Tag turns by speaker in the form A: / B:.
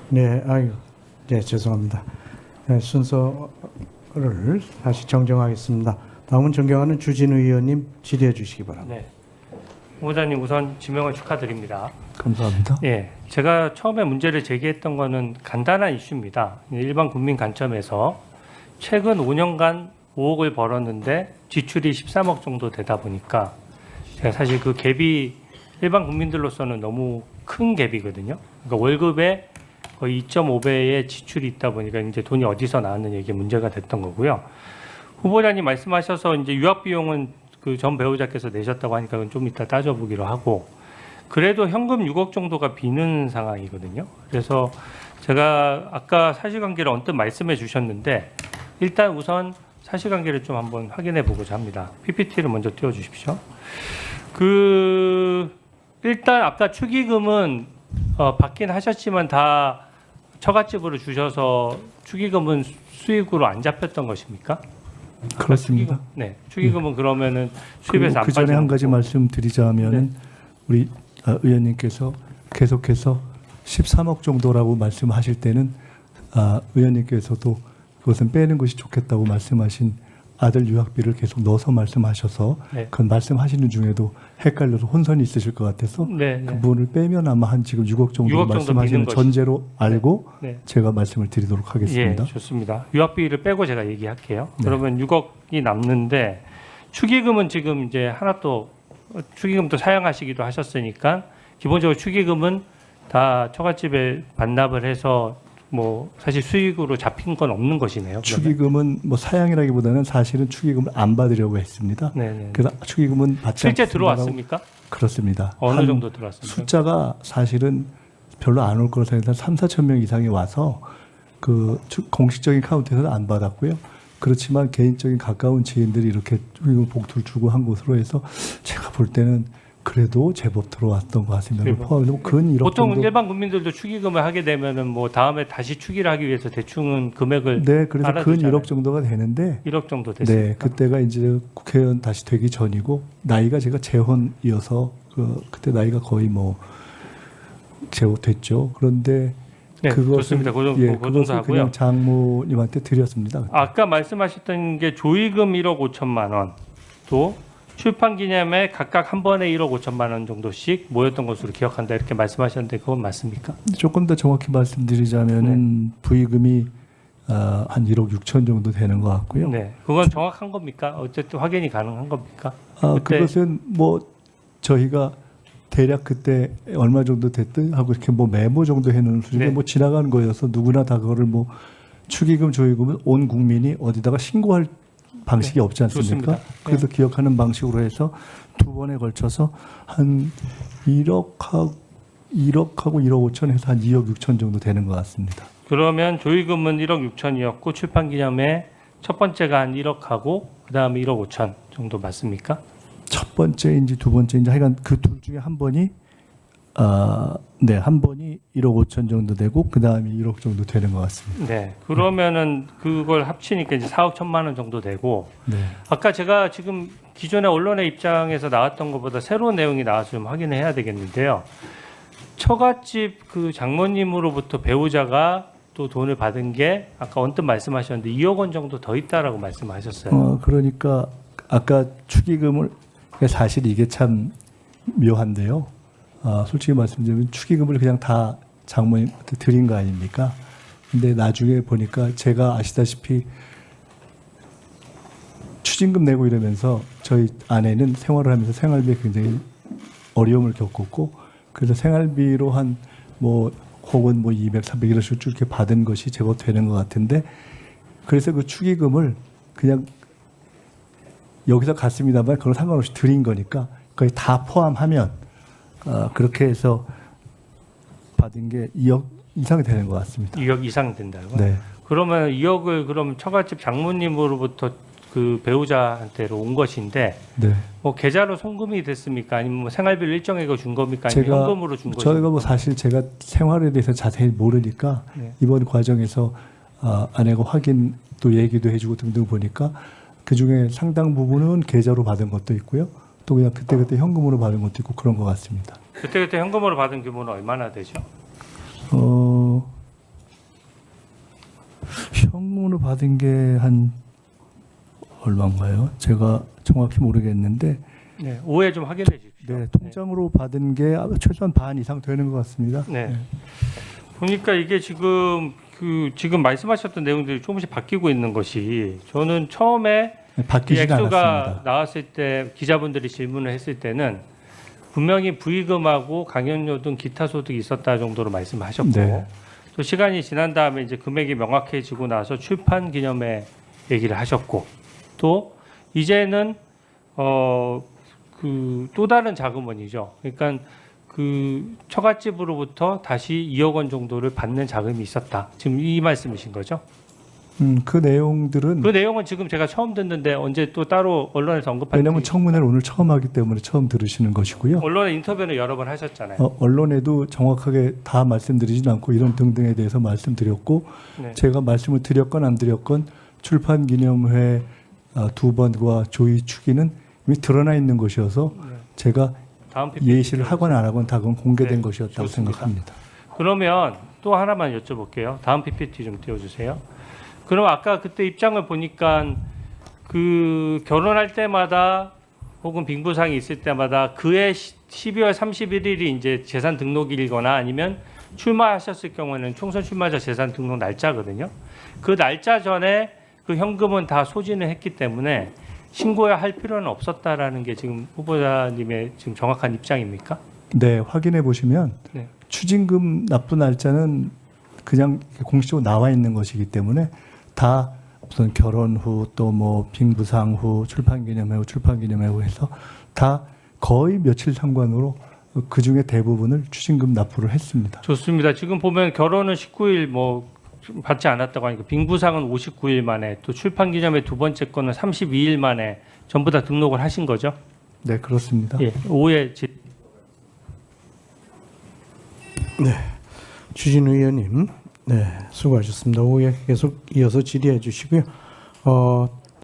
A: 네, 아유, 네, 죄송합니다. 네, 순서를 다시 정정하겠습니다. 다음은 존경하는 주진우 의원님 질의해 주시기 바랍니다.
B: 네. 후보자님 우선 지명을 축하드립니다.
C: 감사합니다.
B: 예, 제가 처음에 문제를 제기했던 거는 간단한 이슈입니다. 일반 국민 관점에서 최근 5년간 5억을 벌었는데 지출이 13억 정도 되다 보니까 제가 사실 그 갭이 일반 국민들로서는 너무 큰 갭이거든요. 그러니까 월급에 거의 2.5배의 지출이 있다 보니까 이제 돈이 어디서 나왔느냐 이게 문제가 됐던 거고요. 후보자님 말씀하셔서 이제 유학 비용은 그 전 배우자께서 내셨다고 하니까 그건 좀 이따 따져보기로 하고, 그래도 현금 6억 정도가 비는 상황이거든요. 그래서 제가 아까 사실관계를 언뜻 말씀해 주셨는데 일단 우선 사실관계를 좀 한번 확인해 보고자 합니다. PPT를 먼저 띄워주십시오. 일단 아까 축의금은 받긴 하셨지만 다 처갓집으로 주셔서 축의금은 수익으로 안 잡혔던 것입니까?
C: 그렇습니다.
B: 네, 축의금은 그러면은 수입에서 안
C: 그 전에
B: 빠지는
C: 한 가지
B: 거고.
C: 말씀드리자면은
B: 네.
C: 우리 의원님께서 계속해서 13억 정도라고 말씀하실 때는 의원님께서도 그것은 빼는 것이 좋겠다고 말씀하신 아들 유학비를 계속 넣어서 말씀하셔서
B: 네.
C: 그건 말씀하시는 중에도 헷갈려서 혼선이 있으실 것 같아서
B: 네,
C: 그
B: 네.
C: 부분을 빼면 아마 한 지금 6억 정도
B: 6억 정도
C: 말씀하시는
B: 비는 것이-
C: 전제로 알고
B: 네.
C: 제가 말씀을 드리도록 하겠습니다.
B: 예, 좋습니다. 유학비를 빼고 제가 얘기할게요.
C: 네.
B: 그러면 6억이 남는데 축의금은 지금 이제 하나 또 축의금도 사용하시기도 하셨으니까 기본적으로 축의금은 다 처갓집에 반납을 해서 뭐 사실 수익으로 잡힌 건 없는 것이네요. 그러면?
C: 축의금은 뭐 사양이라기보다는 사실은 축의금을 안 받으려고 했습니다.
B: 네네.
C: 그래서 축의금은 받지
B: 실제
C: 않겠습니다라고-
B: 들어왔습니까?
C: 그렇습니다.
B: 어느
C: 한
B: 정도 들어왔습니까?
C: 숫자가 사실은 별로 안 올 거로 생각해서 3, 4천 명 이상이 와서 그 공식적인 카운트에서는 안 받았고요. 그렇지만 개인적인 가까운 지인들이 이렇게 축의금 봉투를 주고 한 것으로 해서 제가 볼 때는 그래도 제법 들어왔던 것 같습니다.
B: 제법.
C: 포함해서 근 1억
B: 보통
C: 정도.
B: 일반 국민들도 축의금을 하게 되면은 뭐 다음에 다시 축의를 하기 위해서 대충은 금액을
C: 네, 그래서 근
B: 알아두잖아요.
C: 1억 정도가 되는데
B: 1억 정도 됐습니다.
C: 네, 그때가 이제 국회의원 다시 되기 전이고 나이가 제가 재혼이어서 그때 나이가 거의 뭐 재혼됐죠. 그런데
B: 네,
C: 그것을
B: 좋습니다. 그
C: 예,
B: 정도
C: 그것을
B: 하고요.
C: 그냥 장모님한테 드렸습니다.
B: 아까 말씀하셨던 게 조의금 1억 5천만 원, 또 출판 기념에 각각 한 번에 1억 5천만 원 정도씩 모였던 것으로 기억한다 이렇게 말씀하셨는데 그건 맞습니까?
C: 조금 더 정확히 말씀드리자면은
B: 네.
C: 부의금이 한 1억 6천 정도 되는 것 같고요.
B: 네, 그건 정확한 겁니까? 어쨌든 확인이 가능한 겁니까? 그때-
C: 그것은 뭐 저희가 대략 그때 얼마 정도 됐든 하고 이렇게 뭐 메모 정도 해놓은 수준에
B: 네.
C: 뭐 지나가는 거여서 누구나 다 그거를 뭐 축의금 조의금은 온 국민이 어디다가 신고할 방식이 없지 않습니까?
B: 좋습니다.
C: 그래서 기억하는 방식으로 해서 두 번에 걸쳐서 한 1억하고 1억 5천 해서 한 2억 6천 정도 되는 것 같습니다.
B: 그러면 조의금은 1억 6천이었고 출판 기념에 첫 번째가 한 1억하고 그 다음에 1억 5천 정도 맞습니까?
C: 첫 번째인지 두 번째인지 하여간 그 둘 중에 한 번이 한 번이 1억 5천 정도 되고 그 다음이 1억 정도 되는 것 같습니다.
B: 네, 그러면은 그걸 합치니까 이제 4억 1천만 원 정도 되고
C: 네.
B: 아까 제가 지금 기존의 언론의 입장에서 나왔던 것보다 새로운 내용이 나와서 좀 확인해야 되겠는데요. 처갓집 그 장모님으로부터 배우자가 또 돈을 받은 게 아까 언뜻 말씀하셨는데 2억 원 정도 더 있다라고 말씀하셨어요.
C: 그러니까 아까 축의금을 사실 이게 참 묘한데요. 솔직히 말씀드리면 축의금을 그냥 다 장모님한테 드린 거 아닙니까? 근데 나중에 보니까 제가 아시다시피 추징금 내고 이러면서 저희 아내는 생활을 하면서 생활비에 굉장히 어려움을 겪었고 그래서 생활비로 한 뭐 혹은 뭐 200, 300 이런 식으로 쭉 이렇게 받은 것이 제법 되는 것 같은데 그래서 그 축의금을 그냥 여기서 갔습니다만 그걸 상관없이 드린 거니까 거의 다 포함하면 그렇게 해서 받은 게 2억 이상이 되는 것 같습니다.
B: 2억 이상 된다고요?
C: 네.
B: 그러면 2억을 그럼 처갓집 장모님으로부터 그 배우자한테로 온 것인데
C: 네.
B: 뭐 계좌로 송금이 됐습니까? 아니면 뭐 생활비를 일정액을 준 겁니까? 아니면
C: 제가
B: 현금으로 준
C: 저희가
B: 것입니까?
C: 뭐 사실 제가 생활에 대해서 자세히 모르니까
B: 네.
C: 이번 과정에서 아내가 확인 또 얘기도 해주고 등등 보니까 그 중에 상당 부분은 계좌로 받은 것도 있고요. 또 그냥 그때그때 현금으로 받은 것도 있고 그런 것 같습니다.
B: 그때 현금으로 받은 규모는 얼마나 되죠?
C: 청문을 받은 게 한 얼마인가요? 제가 정확히 모르겠는데
B: 네, 오해 좀 확인해 주십시오.
C: 네, 통장으로 받은 게 최소한 반 이상 되는 것 같습니다.
B: 네. 보니까 이게 지금 말씀하셨던 내용들이 조금씩 바뀌고 있는 것이 저는 처음에
C: 네,
B: 이
C: 바뀌지는
B: 액수가
C: 않았습니다.
B: 나왔을 때 기자분들이 질문을 했을 때는 분명히 부의금하고 강연료 등 기타 소득이 있었다 정도로 말씀하셨고
C: 네.
B: 또 시간이 지난 다음에 이제 금액이 명확해지고 나서 출판 기념회 얘기를 하셨고 또 이제는 그 또 다른 자금원이죠. 그러니까 그 처갓집으로부터 다시 2억 원 정도를 받는 자금이 있었다. 지금 이 말씀이신 거죠?
C: 그 내용들은
B: 그 내용은 지금 제가 처음 듣는데 언제 또 따로 언론에서 언급한
C: 왜냐하면
B: 적이
C: 청문회를 오늘 처음 하기 때문에 처음 들으시는 것이고요.
B: 언론에 인터뷰는 여러 번 하셨잖아요.
C: 언론에도 정확하게 다 말씀드리진 않고 이런 등등에 대해서 말씀드렸고
B: 네.
C: 제가 말씀을 드렸건 안 드렸건 출판 기념회 2번과 조의 추기는 이미 드러나 있는 것이어서
B: 네.
C: 제가
B: 다음 PPT
C: 예시를 하건 안 하건 다 그건 공개된
B: 네,
C: 것이었다고
B: 좋습니다.
C: 생각합니다.
B: 그러면 또 하나만 여쭤볼게요. 다음 PPT 좀 띄워주세요. 그럼 아까 그때 입장을 보니까 그 결혼할 때마다 혹은 빙부상이 있을 때마다 그해 12월 31일이 이제 재산 등록일이거나 아니면 출마하셨을 경우에는 총선 출마자 재산 등록 날짜거든요. 그 날짜 전에 그 현금은 다 소진을 했기 때문에 신고해야 할 필요는 없었다라는 게 지금 후보자님의 지금 정확한 입장입니까?
C: 네, 확인해 보시면
B: 네.
C: 추징금 납부 날짜는 그냥 공식적으로 나와 있는 것이기 때문에 다 무슨 결혼 후 또 뭐 빙부상 후 출판기념회 후 출판기념회 후 해서 다 거의 며칠 상관으로 그 중에 대부분을 추징금 납부를 했습니다.
B: 좋습니다. 지금 보면 결혼은 19일 뭐 받지 않았다고 하니까 빙부상은 59일 만에 또 출판기념회 두 번째 거는 32일 만에 전부 다 등록을 하신 거죠?
C: 네, 그렇습니다.
B: 예. 오해
A: 주진우 의원님, 네, 수고하셨습니다. 오후에 계속 이어서 질의해 주시고요.